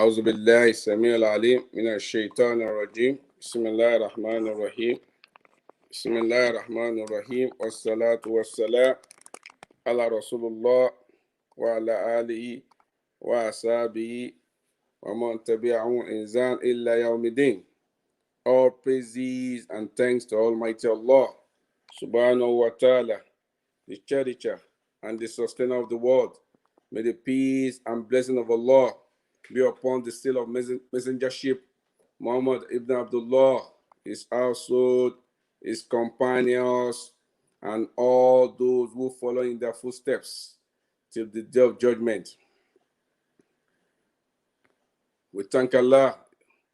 أعوذ بالله السميع العليم من الشيطان الرجيم بسم الله الرحمن الرحيم بسم الله الرحمن الرحيم والصلاة والسلام على رسول الله وعلى آله وأصحابه ومن تبعهم إحسان إلى يوم الدين. All praises and thanks to Almighty Allah subhanahu wa ta'ala, the cherisher and the sustainer of the world. May the peace and blessing of Allah be upon the seal of messengership, Muhammad ibn Abdullah, his household, his companions, and all those who follow in their footsteps till the day of judgment. We thank Allah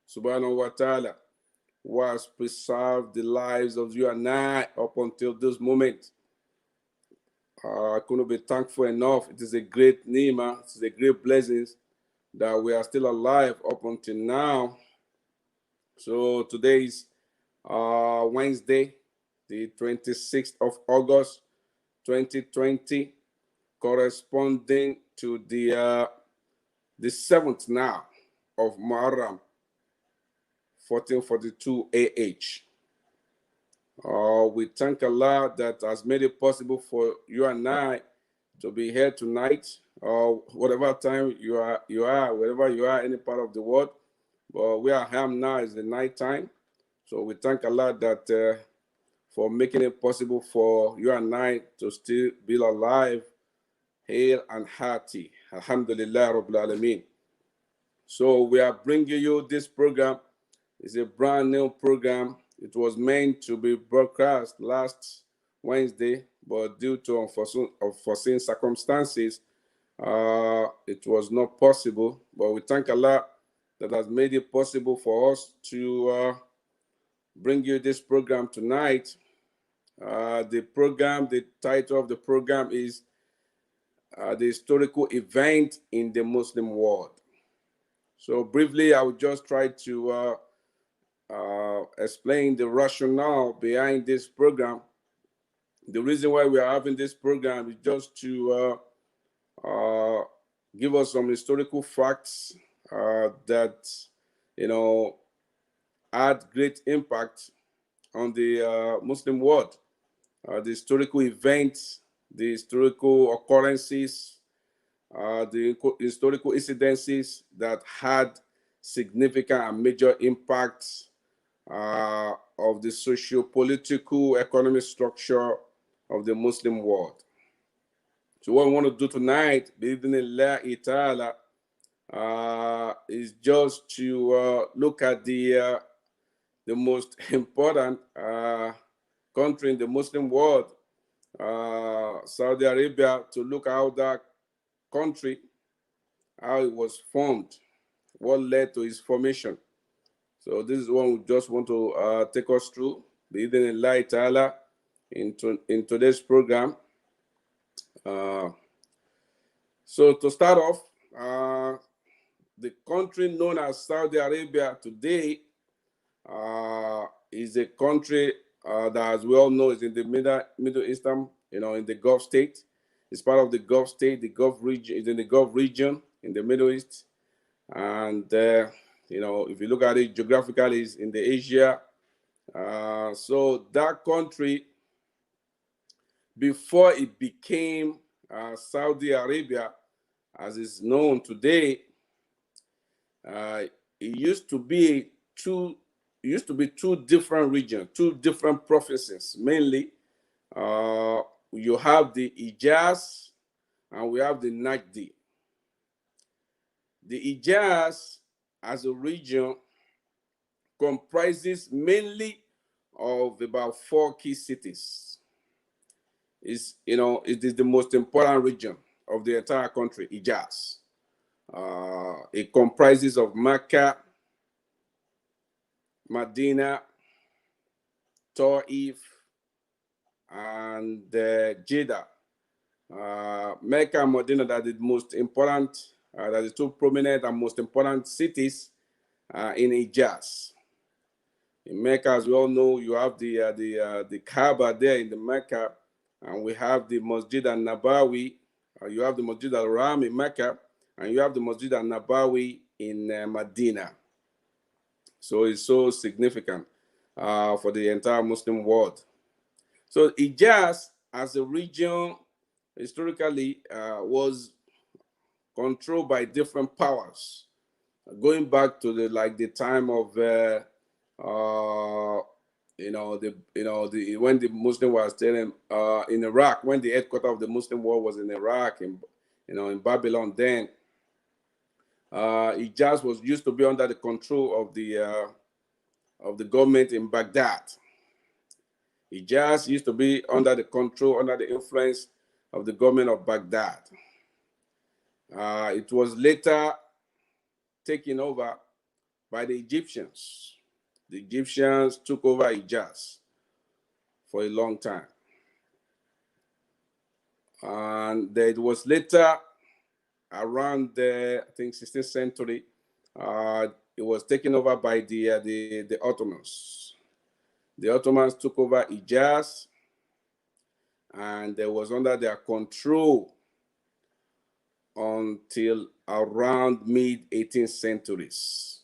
subhanahu wa ta'ala who has preserved the lives of you and I up until this moment. I couldn't be thankful enough. It is a great ni'mah, it is a great blessing that we are still alive up until now. So today is Wednesday, the 26th of August, 2020, corresponding to the 7th now of Muharram, 1442 AH. We thank Allah that has made it possible for you and I to be here tonight, or whatever time you are, wherever you are, any part of the world. But we are here now is the night time. So we thank Allah that for making it possible for you and I to still be alive, hale and hearty. Alhamdulillah Rabbil Alameen. So we are bringing you this program. It's a brand new program. It was meant to be broadcast last Wednesday, but due to unforeseen circumstances, it was not possible. But we thank Allah that has made it possible for us to bring you this program tonight. The title of the program is the historical event in the Muslim world. So briefly, I will just try to explain the rationale behind this program. The reason why we are having this program is just to give us some historical facts that, had great impact on the Muslim world. The historical events, the historical occurrences, the historical incidences that had significant and major impacts of the socio-political economic structure of the Muslim world. So what we want to do tonight, bi'idhnillahi ta'ala, is just to look at the most important country in the Muslim world, Saudi Arabia, to look at how that country, how it was formed, what led to its formation. So this is one we just want to take us through, bi'idhnillahi ta'ala, in today's program. So to start off, the country known as Saudi Arabia today is a country that, as we all know, is in the Middle Eastern, in the Gulf state. It's part of the Gulf state. The Gulf region is in the Gulf region in the Middle East, and if you look at it geographically, it's in the Asia. So that country, before it became Saudi Arabia, as is known today, it used to be two different regions, two different provinces. Mainly, you have the Hijaz and we have the Najdi. The Hijaz as a region comprises mainly of about 4 key cities. It is the most important region of the entire country, Hijaz. It comprises of Mecca, Medina, Ta'if, and Jeddah. Mecca and Medina are the most important, that are the two prominent and most important cities in Hijaz. In Mecca, as we all know, you have the Kaaba there in the Mecca, and we have the Masjid al-Nabawi. You have the Masjid al-Ram in Mecca, and you have the Masjid al-Nabawi in Medina. So it's so significant for the entire Muslim world. So Hijaz, as a region, historically was controlled by different powers, going back to the time of when the Muslim was telling in Iraq, when the headquarters of the Muslim world was in Iraq, in Babylon. Then Hijaz was used to be under the control of the government in Baghdad. Hijaz used to be under the influence of the government of Baghdad. It was later taken over by the Egyptians. The Egyptians took over Hijaz for a long time. And it was later, around the, I think, 16th century, it was taken over by the Ottomans. The Ottomans took over Hijaz, and it was under their control until around mid-18th centuries,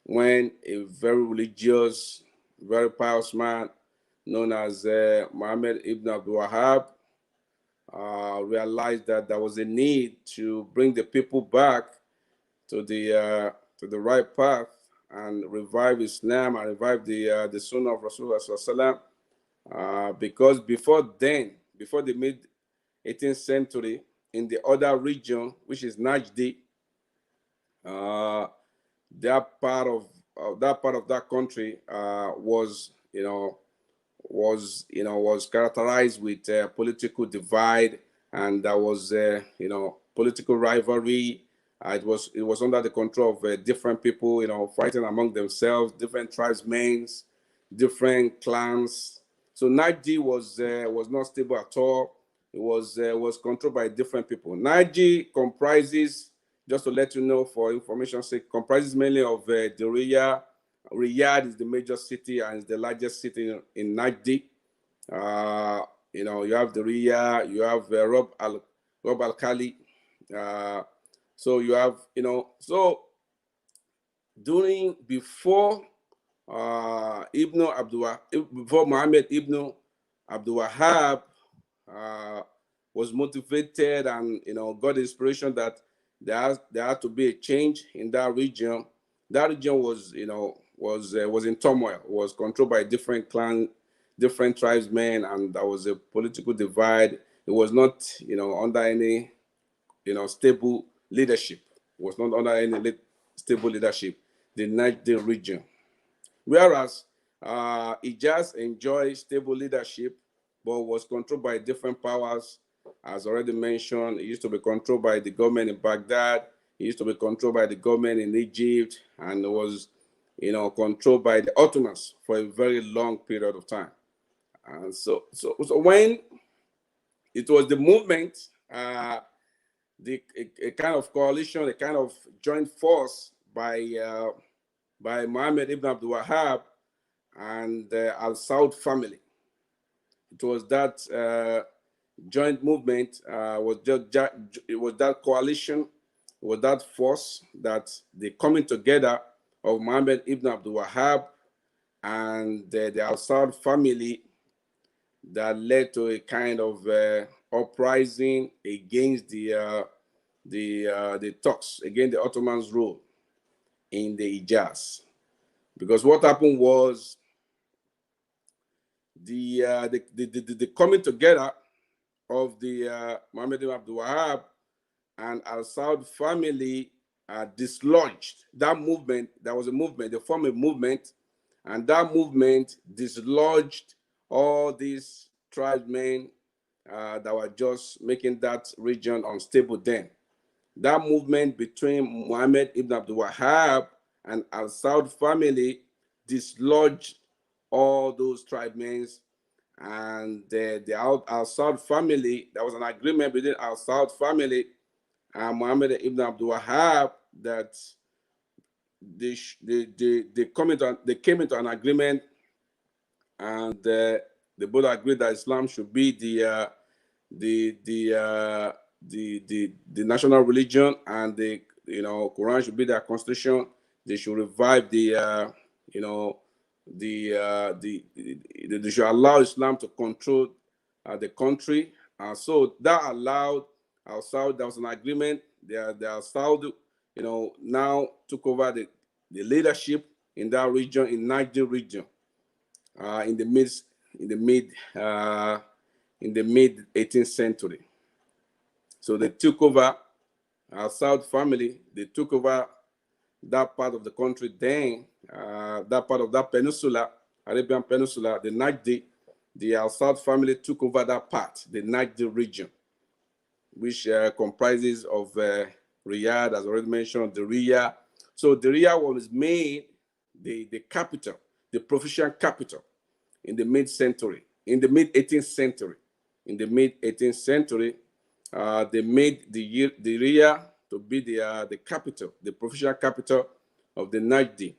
when a very religious, very pious man known as Muhammad ibn Abdul Wahhab realized that there was a need to bring the people back to the right path and revive Islam and revive the Sunnah of Rasulullah because before the mid-18th century, in the other region, which is Najdi, that part of that country was characterized with political divide, and there was political rivalry. It was under the control of different people, fighting among themselves, different tribesmen, different clans. So Najdi was not stable at all. It was controlled by different people. Najdi comprises, just to let you know for information's sake, comprises mainly of the Riyadh. Riyadh is the major city and is the largest city in Najdi. You have the Riyadh, you have Rob al Khali. So you have, before before Muhammad ibn Abdul Wahhab was motivated and got inspiration that there had to be a change in that region. That region was in turmoil, was controlled by different clans, different tribesmen, and there was a political divide. It was not under any stable leadership. It was not under any stable leadership, the Najdi region. Whereas it just enjoyed stable leadership, but was controlled by different powers. As already mentioned, it used to be controlled by the government in Baghdad. It used to be controlled by the government in Egypt, and it was, controlled by the Ottomans for a very long period of time. And so when it was the movement, a kind of coalition, a kind of joint force by Muhammad ibn Abdul Wahhab and Al Saud family. It was that joint movement, it was that coalition, it was that force, that the coming together of Muhammad ibn Abdul Wahhab and the Al Saud family that led to a kind of uprising against the Turks, against the Ottomans' rule in the Hijaz. Because what happened was the coming together of the Muhammad ibn Abdul Wahhab and Al Saud family dislodged that movement. There was a movement, they formed a movement, and that movement dislodged all these tribesmen that were just making that region unstable then. That movement between Muhammad ibn Abdul Wahhab and Al Saud family dislodged all those tribesmen, and the Al Saud family, there was an agreement between Al Saud family and Muhammad ibn Abdul Wahhab that they came into an agreement, and they both agreed that Islam should be the national religion, and they Quran should be their constitution. They should revive the you know they should allow Islam to control the country. So that allowed Al Saud. There was an agreement. The Al Saud, now took over the leadership in that region, in Niger region, in the mid 18th century. So they took over. Our Saud family, they took over that part of the country. Then that part of that peninsula, Arabian Peninsula, the Najdi, the Al Saud family took over that part, the Najdi region, which comprises of Riyadh, as already mentioned, Diriyah. So Diriyah was made the capital, the provincial capital in the mid-century, in the mid-18th century. In the mid-18th century, they made the Diriyah to be the capital, the provincial capital of the Najdi.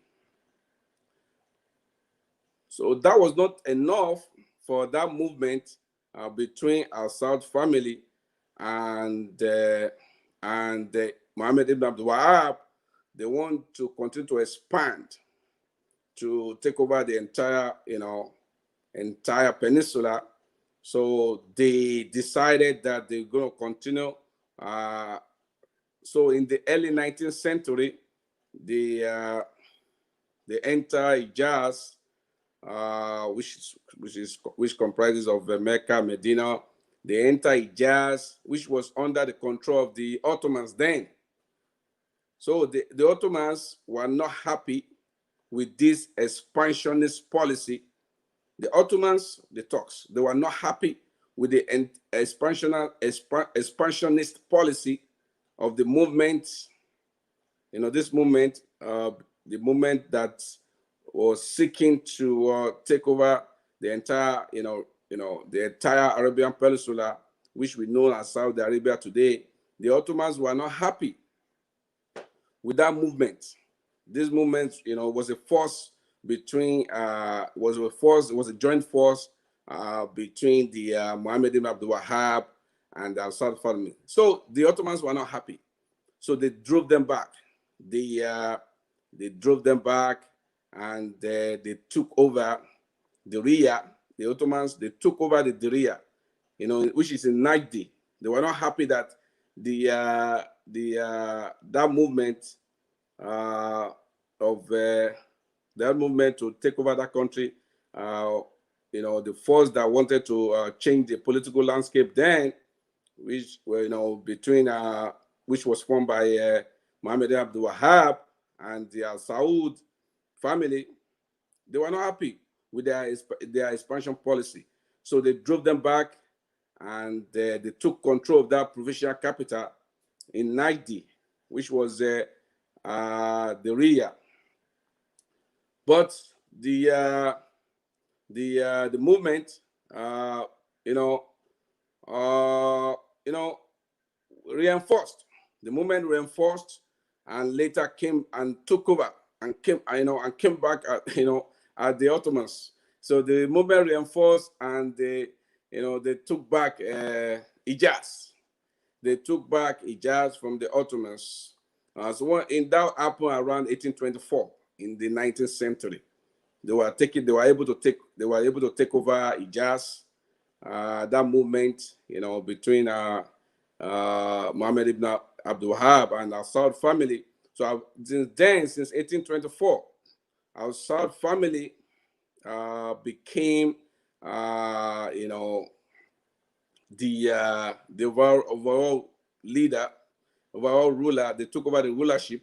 So that was not enough for that movement between Al Saud family and Muhammad ibn Abdul Wahab. They want to continue to expand, to take over the entire peninsula. So they decided that they're going to continue. So in the early 19th century, they enter Hijaz, which comprises of Mecca, Medina. They enter Hijaz, which was under the control of the Ottomans then. So the Ottomans were not happy with this expansionist policy. The Ottomans, the Turks, they were not happy with the expansionist policy of the movement. This movement, the movement that was seeking to take over the entire, the entire Arabian Peninsula, which we know as Saudi Arabia today. The Ottomans were not happy with that movement. This movement, was a force between, was a joint force between the Muhammad ibn Abdul Wahab and the Al Saud family. So the Ottomans were not happy. So they drove them back. They drove them back, and they took over Diriyah. The Ottomans, they took over the Diriyah, which is in Najdi. They were not happy that that movement that movement to take over that country, the force that wanted to change the political landscape then, which were, between which was formed by Muhammad Abdul Wahab and the Al Saud family, they were not happy with their expansion policy. So they drove them back, and they took control of that provincial capital in Najdi, which was the Riyah. But the movement, reinforced. The movement reinforced, and later came and took over, and came back at the Ottomans. So the movement reinforced, and they took back Hijaz. They took back Hijaz from the Ottomans. So that happened around 1824 in the 19th century. They were able to take over Hijaz. That movement, between Muhammad ibn Abdul Wahab and Al Saud family. So since 1824, Al Saud family became, the overall leader, overall ruler. They took over the rulership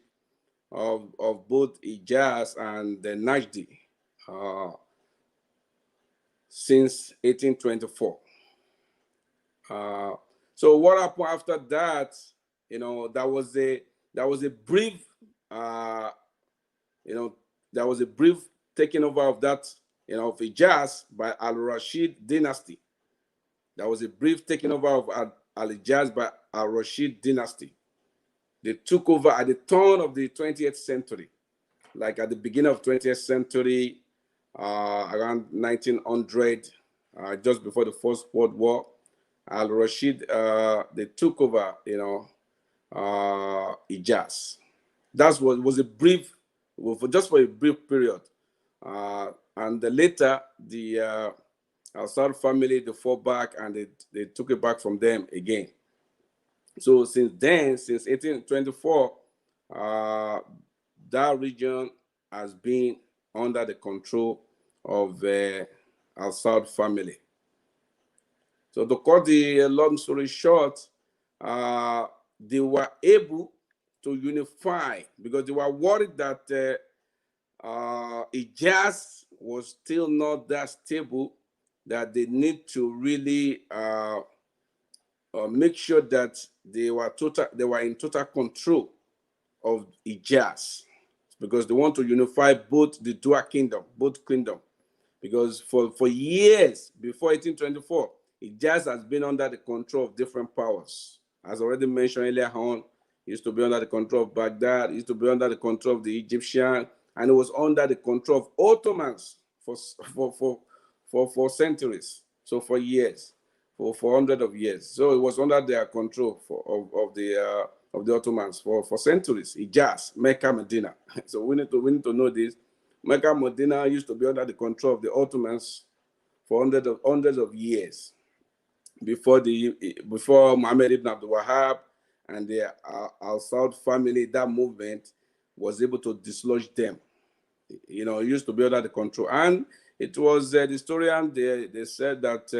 of both Hijaz and the Najdi since 1824. So what happened after that? There was a brief, there was a brief taking over of that, of Hijaz by Al Rashid dynasty. There was a brief taking over of Al Hijaz by Al Rashid dynasty. They took over at the turn of the 20th century, like at the beginning of 20th century, around 1900, just before the First World War. Al Rashid, they took over, Ijaz. That was a brief, just for a brief period. And later, the Al-Saud family, they fought back and they took it back from them again. So since then, since 1824, that region has been under the control of the Al-Saud family. So to cut the long story short, they were able to unify because they were worried that Ijaz was still not that stable, that they need to really make sure that they were in total control of Ijaz, because they want to unify both the dual kingdom, both kingdom. Because for years before 1824, Ijaz has been under the control of different powers. As already mentioned earlier on, it used to be under the control of Baghdad, it used to be under the control of the Egyptian, and it was under the control of Ottomans for centuries. So for years, for hundreds of years. So it was under their control of the Ottomans for centuries. Ijaz, Mecca, Medina. So we need to know this. Mecca, Medina used to be under the control of the Ottomans for hundreds of years before Muhammad ibn Abdul Wahhab and the Al-Saud family. That movement was able to dislodge them. It used to be under the control, and it was the historian. They said that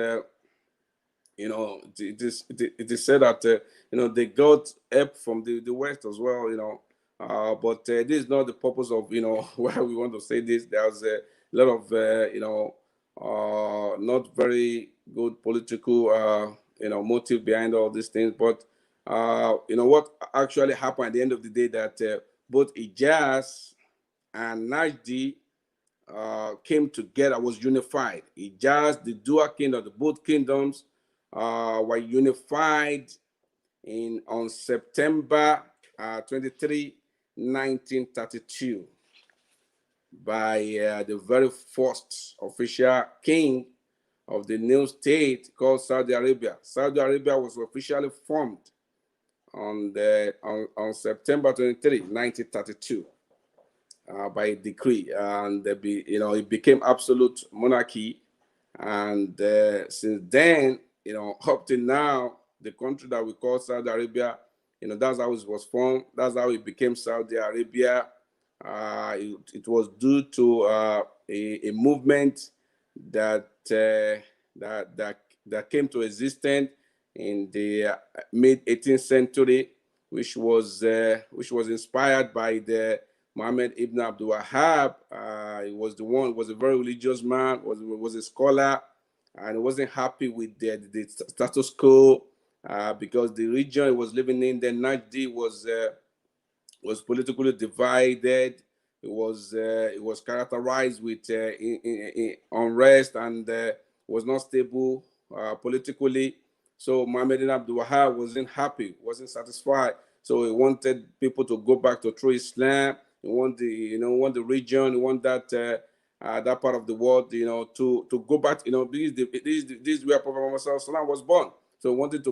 it is said that they got help from the West as well. But this is not the purpose of why we want to say this. There's a lot of not very good political motive behind all these things. But what actually happened at the end of the day, that both Ijaz and Najdi came together, was unified. Ijaz, the dual kingdom, the both kingdoms were unified on September 23, 1932, by the very first official king of the new state called Saudi Arabia. Saudi Arabia was officially formed on September 23, 1932, by decree, and it became absolute monarchy. And since then, up to now, the country that we call Saudi Arabia, that's how it was formed. That's how it became Saudi Arabia. It was due to a movement that came to existence in the mid 18th century, which was inspired by the Muhammad ibn Abdul Wahhab. He was a very religious man, was a scholar, and he wasn't happy with the status quo, because the region he was living in, the Najdi, was politically divided. It was characterized with unrest, and was not stable politically. So Muhammad ibn Abdul Wahhab wasn't happy, wasn't satisfied. So he wanted people to go back to true Islam. He want the region, he want that part of the world, to go back. This is where Prophet Muhammad was born. So he wanted to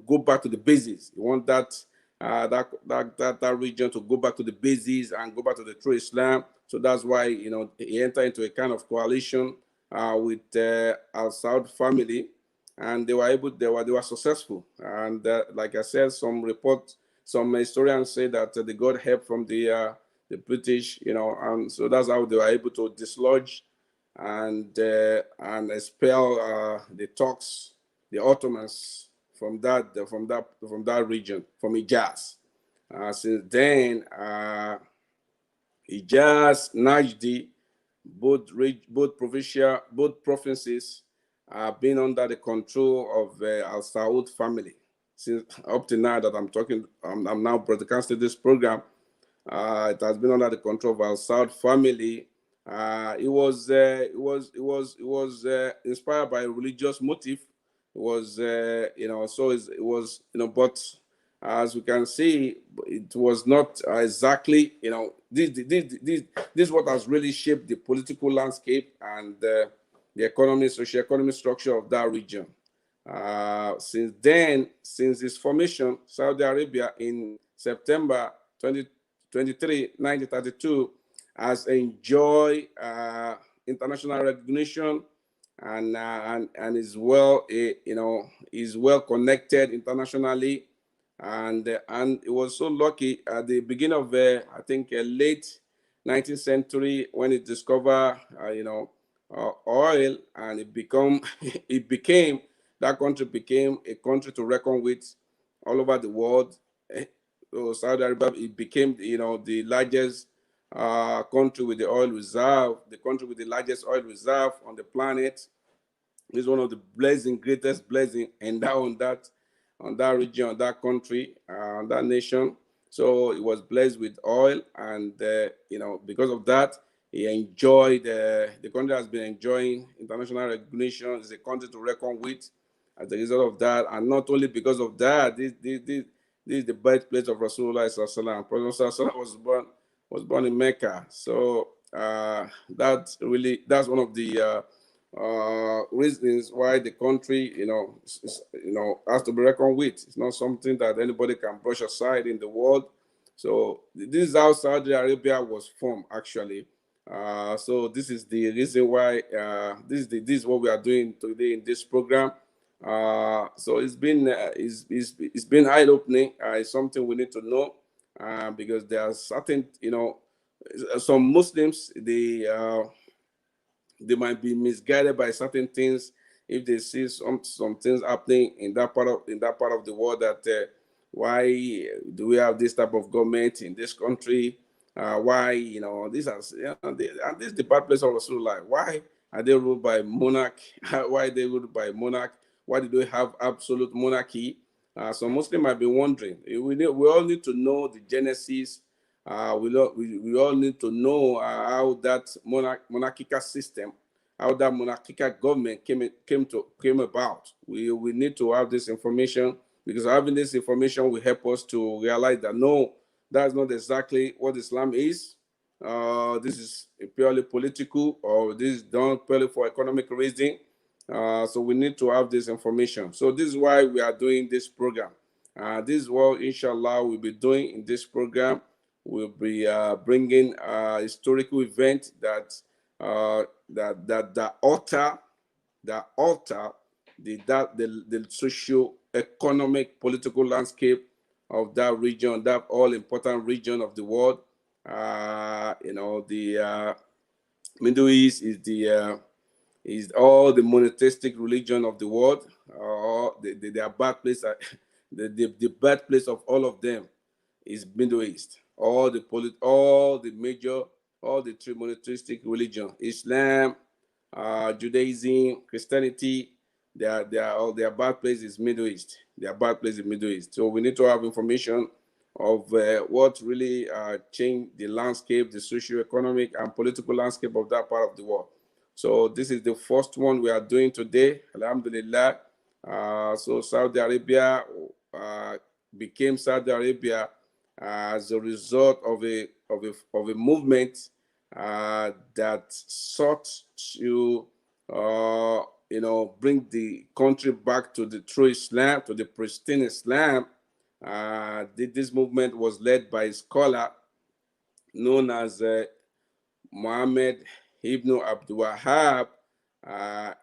go back to the basis. He want that region to go back to the basis and go back to the true Islam. So that's why he entered into a kind of coalition with Al-Saud family, and they were successful. And like I said, some historians say that they got help from the British, and so that's how they were able to dislodge and expel the Turks, the Ottomans, from that region, from Hijaz. Since then, Hijaz, Najdi, both provinces have been under the control of Al Saud family since up to now that I'm talking. I'm now broadcasting this program. It has been under the control of Al Saud family. It was inspired by a religious motive. It was but as we can see, it was not exactly this is what has really shaped the political landscape and the socioeconomic structure of that region. Since then, since its formation, Saudi Arabia in September 2023, 1932, has enjoyed international recognition, and is well, is well connected internationally, and it was so lucky at the beginning of I think late 19th century when it discovered oil, and it become it became that country became a country to reckon with all over the world. So Saudi Arabia, it became the largest country with the oil reserve, the country with the largest oil reserve on the planet. It's one of the greatest blessing, and that on that region, on that country, on that nation. So it was blessed with oil, and because of that, he enjoyed. The country has been enjoying international recognition. It's a country to reckon with as a result of that, and not only because of that. This is the birthplace of Rasulullah Sallallahu Alaihi Wasallam. Prophet was born in Mecca. So that's one of the reasons why the country, has to be reckoned with. It's not something that anybody can brush aside in the world. So this is how Saudi Arabia was formed, actually. So this is the reason why this is what we are doing today in this program. So it's been eye opening. It's something we need to know because there are certain, some Muslims, they might be misguided by certain things if they see some things happening in that part of the world, that why do we have this type of government in this country? Why this and this is the bad place of Rasulullah. Why are they ruled by monarch? Why are they ruled by monarch? Why do they have absolute monarchy? So Muslims might be wondering. We all need to know the genesis. We all need to know how that monarchical system, how that monarchical government came about. We need to have this information, because having this information will help us to realize that no, that's not exactly what Islam is. This is purely political, or this is done purely for economic reason. So we need to have this information. So this is why we are doing this program. This is what, inshallah, we'll be doing in this program. We'll be bringing a historical event that alter the socio-economic political landscape of that region, that all important region of the world. The Middle East is all the monotheistic religion of the world. Their birthplace, the birthplace of all of them is Middle East. All the three monotheistic religion: Islam, Judaism, Christianity. Their birthplace is Middle East. Their birthplace is Middle East. So we need to have information of what really changed the landscape, the socio-economic and political landscape of that part of the world. So this is the first one we are doing today, Alhamdulillah. So Saudi Arabia became Saudi Arabia as a result of a movement that sought to bring the country back to the true Islam, to the pristine Islam. This movement was led by a scholar known as Muhammad Ibn Abdul Wahab.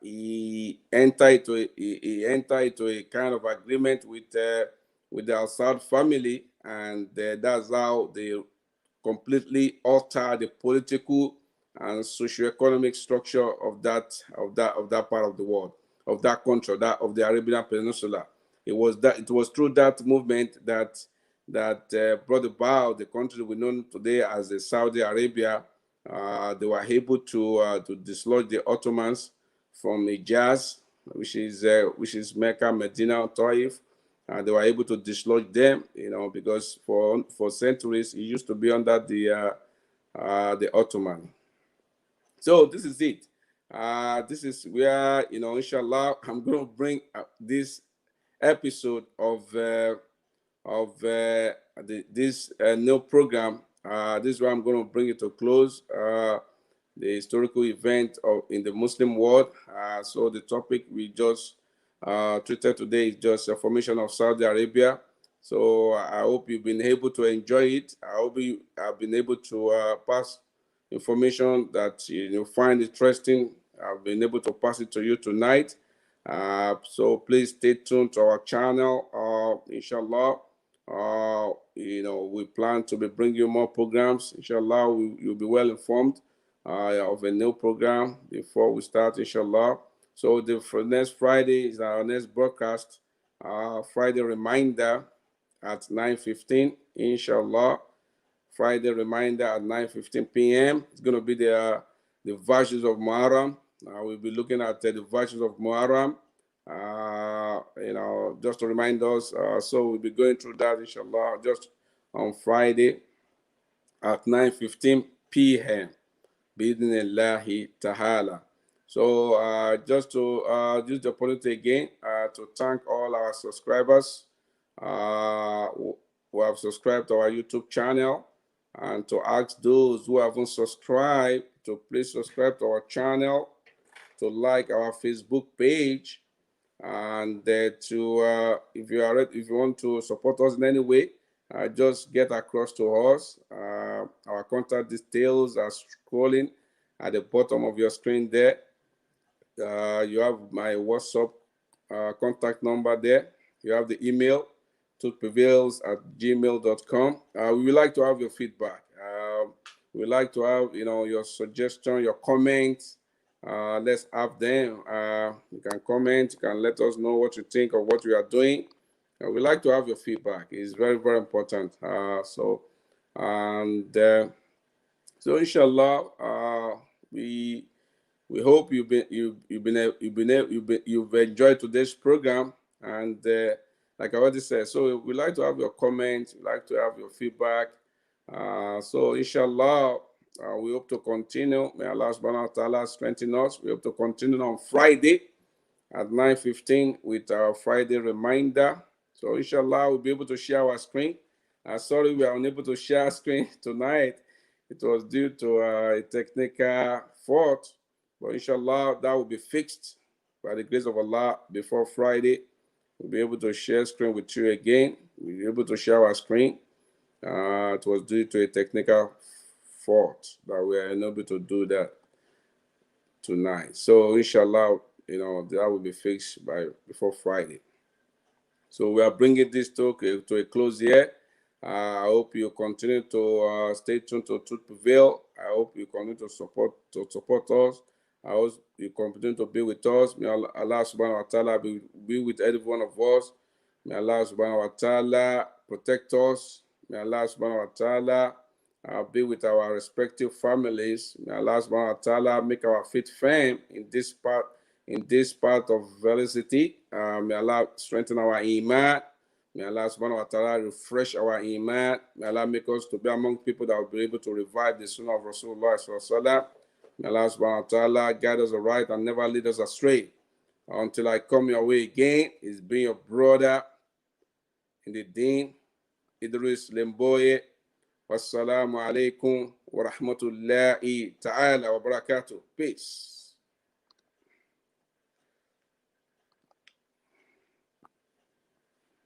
He entered into a kind of agreement with the Al-Saud family, and that's how they completely altered the political and socio-economic structure of that part of the world, of that country, of the Arabian Peninsula. It was through that movement that brought about the country we know today as the Saudi Arabia. They were able to dislodge the Ottomans from Hijaz, which is Mecca, Medina, Taif. They were able to dislodge them, because for centuries it used to be under the Ottoman. So this is it. This is where, inshallah, I'm going to bring this episode of this new program. This is where I'm going to bring it to close. The historical event in the Muslim world. So the topic we just treated today is just a formation of Saudi Arabia. So I hope you've been able to enjoy it. I hope you have been able to pass information that you find interesting. I've been able to pass it to you tonight. So please stay tuned to our channel. Inshallah, we plan to be bringing you more programs. Inshallah, you'll be well informed of a new program before we start. Inshallah. So for next Friday is our next broadcast. Friday reminder at 9:15. Inshallah. Friday reminder at 9:15 p.m. It's going to be the virtues of Muharram. We'll be looking at the virtues of Muharram. Just to remind us. So we'll be going through that, inshallah, just on Friday at 9:15 p.m. Bidnillahi ta'ala. So just to use the opportunity again to thank all our subscribers who have subscribed to our YouTube channel, and to ask those who haven't subscribed to please subscribe to our channel, to like our Facebook page, and if you want to support us in any way, just get across to us. Our contact details are scrolling at the bottom of your screen there. You have my WhatsApp contact number there. You have the email, truthprevails@gmail.com. We would like to have your feedback. We would like to have your suggestion, your comments. Let's have them. You can comment. You can let us know what you think of what we are doing. We like to have your feedback. It's very, very important. So inshallah, we hope you've enjoyed today's program, and like I already said, so we like to have your comments. We like to have your feedback. So inshallah, we hope to continue. May Allah subhanahu wa ta'ala strengthen us. We hope to continue on Friday at 9:15 with our Friday reminder. So inshallah, we'll be able to share our screen. Sorry, we are unable to share our screen tonight. It was due to a technical fault, but inshallah, that will be fixed by the grace of Allah before Friday. We'll be able to share screen with you again. We'll be able to share our screen. It was due to a technical fault that we are unable to do that tonight. So inshallah, that will be fixed before Friday. So we are bringing this talk to a close here. I hope you continue to stay tuned to Truth Prevail. I hope you continue to support us. I hope you continue to be with us. May Allah subhanahu wa ta'ala be with every one of us. May Allah subhanahu wa ta'ala protect us. May Allah subhanahu wa ta'ala be with our respective families. May Allah subhanahu wa ta'ala make our faith firm in this part of velocity. May Allah strengthen our iman. May Allah subhanahu wa ta'ala refresh our iman. May Allah make us to be among people that will be able to revive the sunnah of Rasulullah sallallahu alaihi wasallam. May Allah subhanahu wa ta'ala guide us aright and never lead us astray. Until I come your way again, it's been your brother in the deen, Idris Lemboye. Wassalamu alaikum wa rahmatullahi ta'ala wa barakatuh. Peace.